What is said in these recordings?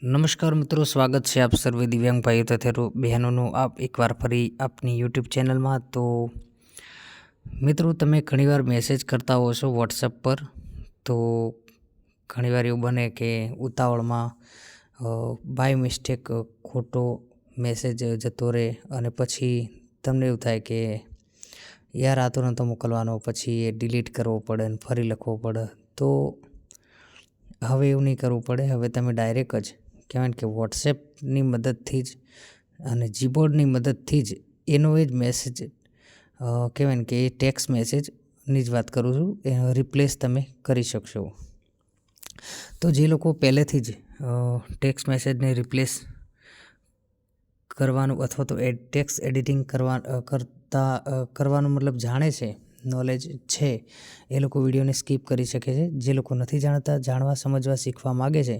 નમસ્કાર મિત્રો, સ્વાગત છે આપ સર્વે દિવ્યાંગ ભાઈઓ તથા બહેનોનું આપ એકવાર ફરી આપની યુટ્યુબ ચેનલમાં। તો મિત્રો, તમે ઘણીવાર મેસેજ કરતા હો છો વોટ્સએપ પર, તો ઘણીવાર એવું બને કે ઉતાવળમાં બાય મિસ્ટેક ખોટો મેસેજ જતો રહે અને પછી તમને એવું થાય કે યાર આ તો નહોતો મોકલવાનો, પછી એ ડિલીટ કરવો પડે અને ફરી લખવો પડે। તો હવે એવું નહીં કરવું પડે। હવે તમે ડાયરેક્ટ જ કહેવાય કે વોટ્સએપની મદદથી જ અને જીબોર્ડની મદદથી જ એનો એ જ મેસેજ કહેવાય કે એ ટેક્સ્ટ મેસેજની જ વાત કરું છું, એનો રિપ્લેસ તમે કરી શકશો। તો જે લોકો પહેલેથી જ ટેક્સ્ટ મેસેજને રિપ્લેસ કરવાનું અથવા તો ટેક્સ્ટ એડિટિંગ કરવાનું મતલબ જાણે છે, નોલેજ છે, એ લોકો વિડીયોને સ્કીપ કરી શકે છે। જે લોકો નથી જાણતા, જાણવા સમજવા શીખવા માગે છે,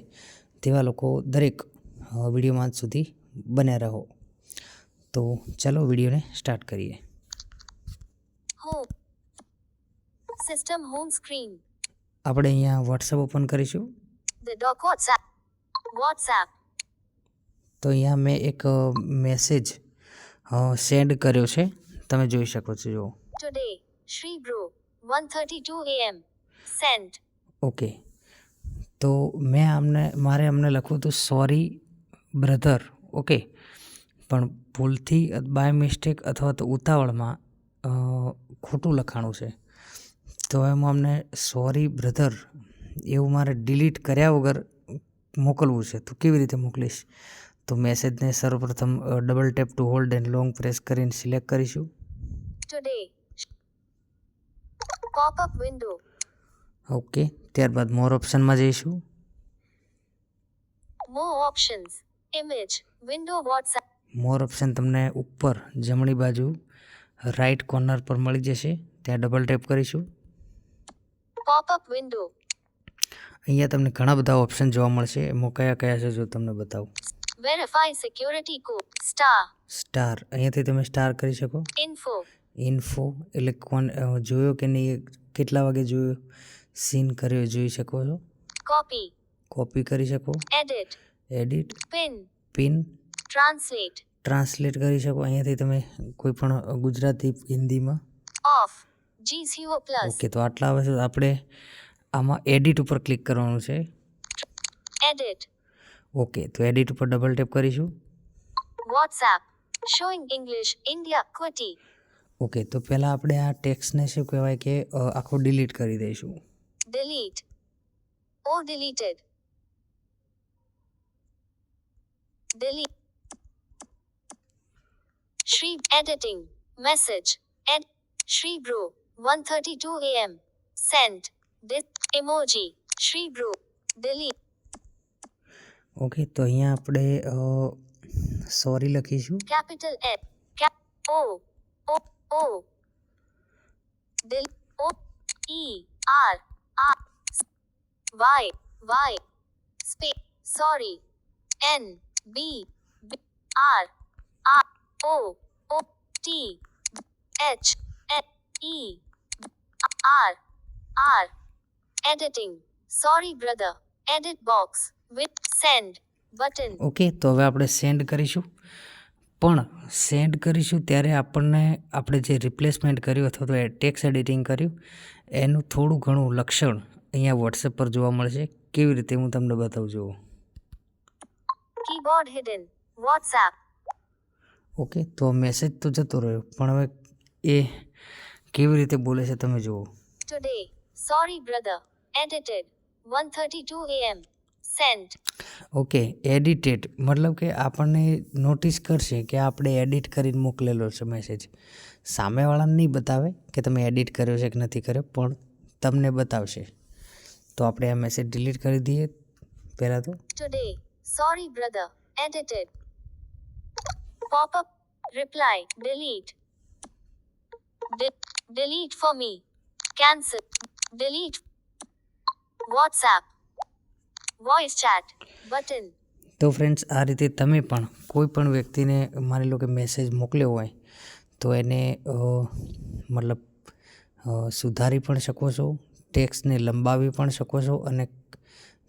તેવા લોકો દરેક વિડીયોમાં અંત સુધી બન્યા રહો। તો ચાલો વિડીયોને સ્ટાર્ટ કરીએ। System home screen. આપણે અહીંયા વોટ્સએપ ઓપન કરીશું। The doc WhatsApp. તો અહીંયા મેં એક મેસેજ સેન્ડ કર્યો છે, તમે જોઈ શકો છો। જો Today, Shri Bro, 1:32 a.m. Sent. Okay, તો મારે અમને લખવું હતું સોરી બ્રધર, ઓકે, પણ ભૂલથી બાય મિસ્ટેક અથવા તો ઉતાવળમાં ખોટું લખાણું છે। તો એમાં અમને સોરી બ્રધર એવું મારે ડિલીટ કર્યા વગર મોકલવું છે। તો કેવી રીતે મોકલીશ? તો મેસેજને સર્વપ્રથમ double tap to hold and long press કરીને સિલેક્ટ કરીશું। Today. Pop-up window. ઓકે, ત્યારબાદ મોર ઓપ્શનમાં જઈશું। More options. Image. Window WhatsApp. More option તમને ઉપર જમણી બાજુ રાઈટ કોર્નર પર મળી જશે, ત્યાં ડબલ ટેપ કરીશું। Pop-up window. અહીંયા તમને ઘણા બધા ઓપ્શન જોવા મળશે, એમાં કયા કયા છે જો તમને બતાવું। Verify security code. સ્ટાર, અહીંયાથી તમે સ્ટાર કરી શકો। Info. ઇન્ફો એટલે જોયો કે નહીં, કેટલા વાગે જોયો, સીન કર્યો જોઈ શકો છો। Copy. કોપી કરી શકો। Edit. Edit, Pin. Pin, Translate. Translate કરી શકો। અહીંયાથી તમે કોઈ પણ ગુજરાતી હિન્દીમાં। Off. GCO plus. ઓકે, તો આટલા આવે છે। આપણે આમાં એડિટ ઉપર ક્લિક કરવાનું છે। Edit. ઓકે, તો એડિટ ઉપર ડબલ ટેપ કરીશું। WhatsApp. Showing English, India, QWERTY. Okay, તો પહેલાં આપણે આ ટેક્સ્ટને શું કહેવાય કે આખો ડિલીટ કરી દઈશું। Delete. Or deleted. Delete. Shri editing. Message. Shri Bro. 1:32 a.m. Sent. This emoji. Shri Bro. Delete. Okay, તો અહીંયા આપણે સોરી લખીશું। Capital F. O. O. O. Delete. O. E. R. R. Y. Y. Space. Sorry. N. B. B. R. R. O. O. T. H. N. E. R. R. Editing. Sorry brother. Edit box. With send button. Okay, તો હવે આપણે send કરીશું, પણ send કરીશું ત્યારે આપણે જે replacement કર્યું અથવા તો ટેક્સ્ટ એડિટિંગ કર્યું એનું થોડું ઘણું લક્ષણ અહીંયા વોટ્સએપ પર જોવા મળશે। કેવી રીતે હું તમને બતાવું। જુઓ, Keyboard hidden. WhatsApp. ઓકે, તો મેસેજ તો જતો રહ્યો, પણ હવે એ કેવી રીતે બોલે છે તમે જુઓ। Today. Sorry brother. Edited. 1:32 a.m. Sent. Okay, edited મતલબ કે આપણને નોટિસ કરશે કે આપણે એડિટ કરીને મોકલેલો છે મેસેજ। સામેવાળાને નહીં બતાવે કે તમે એડિટ કર્યો છે કે નથી કર્યો, પણ તમને બતાવશે। તો આપણે આ મેસેજ ડિલીટ કરી દઈએ પહેલાં તો। Today. Sorry brother. Edited. Pop-up. Reply. Delete. Delete for me. Cancel. Delete. WhatsApp. Voice chat. Button. તો ફ્રેન્ડ્સ, આ રીતે તમે પણ કોઈ પણ વ્યક્તિને માની લો કે મેસેજ મોકલ્યો હોય તો એને મતલબ સુધારી પણ શકો છો, ટેક્સ્ટને લંબાવી પણ શકો છો અને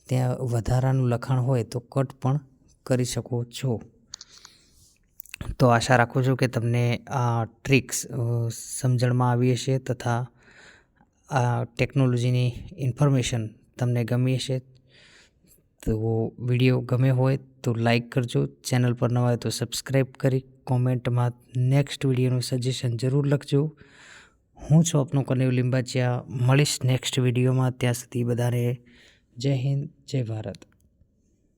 ત્યાં વધારાનું લખાણ હોય તો કટ પણ કરી શકો છો. તો આશા રાખું છું કે તમને આ ટ્રિક્સ સમજણમાં આવી હશે તથા આ ટેકનોલોજીની ઇન્ફોર્મેશન તમને ગમી હશે. તો વિડીયો ગમે હોય તો લાઈક કરજો, ચેનલ પર નવા હોય તો સબસ્ક્રાઈબ કરી કોમેન્ટમાં નેક્સ્ટ વિડીયોનું સજેશન જરૂર લખજો. હું છું આપનો કનેવ લિંબાચિયા. મળીશ નેક્સ્ટ વિડીયોમાં. ત્યાં સુધી બધાને જય હિન્દ, જય ભારત.